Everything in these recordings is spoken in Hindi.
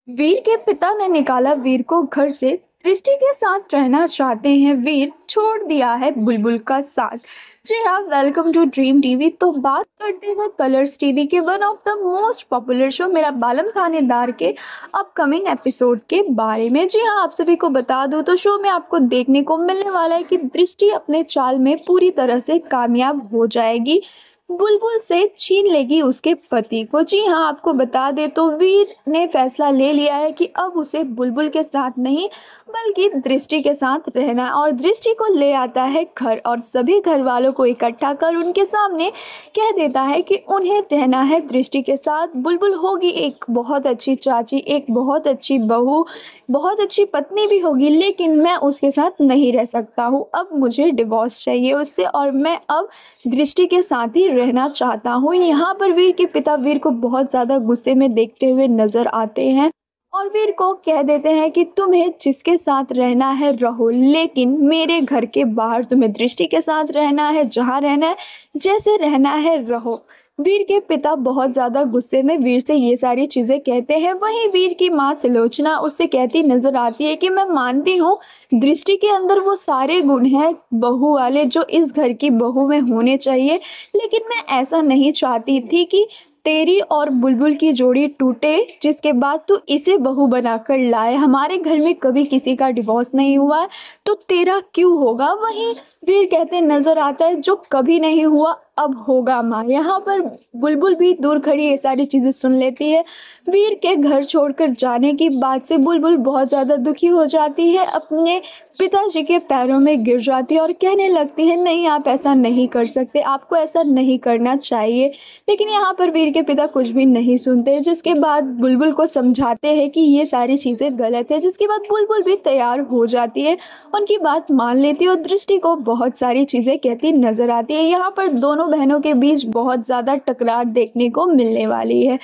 वीर के पिता ने निकाला वीर को घर से। दृष्टि के साथ रहना चाहते हैं वीर, छोड़ दिया है बुलबुल का साथ। जी हाँ, वेलकम टू ड्रीम टीवी। तो बात करते हैं कलर्स टीवी के one of the most popular show मेरा बालम थानेदार के अपकमिंग एपिसोड के बारे में। जी हाँ, आप सभी को बता दूं तो शो में आपको देखने को मिलने वाला है कि दृष्टि अपने चाल में पूरी तरह से कामयाब हो जाएगी, बुलबुल से छीन लेगी उसके पति को। जी हाँ, आपको बता दे तो वीर ने फैसला ले लिया है कि अब उसे बुलबुल के साथ नहीं बल्कि दृष्टि के साथ रहना है, और दृष्टि को ले आता है घर और सभी घर वालों को इकट्ठा कर उनके सामने कह देता है कि उन्हें रहना है दृष्टि के साथ। बुलबुल होगी एक बहुत अच्छी चाची, एक बहुत अच्छी बहू, बहुत अच्छी पत्नी भी होगी, लेकिन मैं उसके साथ नहीं रह सकता हूँ। अब मुझे डिवोर्स चाहिए उससे और मैं अब दृष्टि के साथ ही रहना चाहता हूँ। यहाँ पर वीर के पिता वीर को बहुत ज़्यादा गुस्से में देखते हुए नजर आते हैं और वीर को कह देते हैं कि तुम्हें जिसके साथ रहना है रहो, लेकिन मेरे घर के बाहर तुम्हें दृष्टि के साथ रहना है, जहाँ रहना है, जैसे रहना है रहो। वीर के पिता बहुत ज़्यादा गुस्से में वीर से ये सारी चीज़ें कहते हैं। वहीं वीर की माँ सुलोचना उससे कहती नजर आती है कि मैं मानती हूँ दृष्टि के अंदर वो सारे गुण हैं बहू वाले जो इस घर की बहू में होने चाहिए, लेकिन मैं ऐसा नहीं चाहती थी कि तेरी और बुलबुल की जोड़ी टूटे, जिसके बाद तू इसे बहू बनाकर लाए। हमारे घर में कभी किसी का डिवोर्स नहीं हुआ है, तो तेरा क्यों होगा। वहीं वीर कहते नजर आता है जो कभी नहीं हुआ अब होगा माँ। यहाँ पर बुलबुल भी दूर खड़ी ये सारी चीजें सुन लेती है। वीर के घर छोड़कर जाने की बात से बुलबुल बहुत ज्यादा दुखी हो जाती है, अपने पिताजी के पैरों में गिर जाती है और कहने लगती है नहीं, आप ऐसा नहीं कर सकते, आपको ऐसा नहीं करना चाहिए। लेकिन यहाँ पर वीर के पिता कुछ भी नहीं सुनते, जिसके बाद बुलबुल को समझाते हैं कि ये सारी चीज़ें गलत है, जिसके बाद बुलबुल भी तैयार हो जाती है, उनकी बात मान लेती है और दृष्टि को बहुत सारी चीज़ें कहती नजर आती है। यहाँ पर दोनों बहनों के बीच बहुत ज़्यादा टकरार देखने को मिलने वाली है।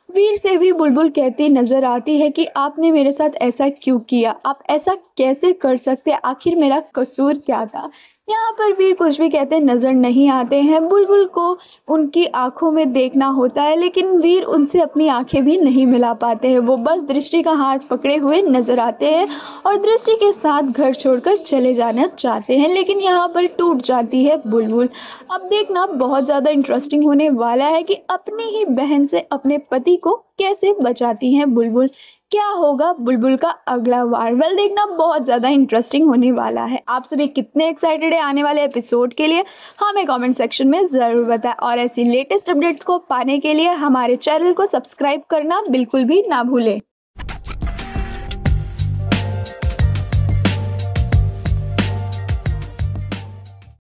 वीर से भी बुलबुल कहती नजर आती है कि आपने मेरे साथ ऐसा क्यों किया, आप ऐसा कैसे कर सकते, आखिर मेरा कसूर क्या था। यहाँ पर वीर कुछ भी कहते नजर नहीं आते हैं। बुलबुल को उनकी आंखों में देखना होता है, लेकिन वीर उनसे अपनी आंखें भी नहीं मिला पाते हैं। वो बस दृष्टि का हाथ पकड़े हुए नजर आते हैं और दृष्टि के साथ घर छोड़कर चले जाना चाहते हैं, लेकिन यहाँ पर टूट जाती है बुलबुल। अब देखना बहुत ज़्यादा इंटरेस्टिंग होने वाला है कि अपनी ही बहन से अपने पति को कैसे बचाती हैं बुलबुल। क्या होगा बुलबुल का अगला वार, वेल देखना बहुत ज़्यादा इंटरेस्टिंग होने वाला है। आप सभी कितने एक्साइटेड है आने वाले एपिसोड के लिए, हमें कमेंट सेक्शन में ज़रूर बताएं। और ऐसी लेटेस्ट अपडेट्स को पाने के लिए हमारे चैनल को सब्सक्राइब करना बिल्कुल भी ना भूलें।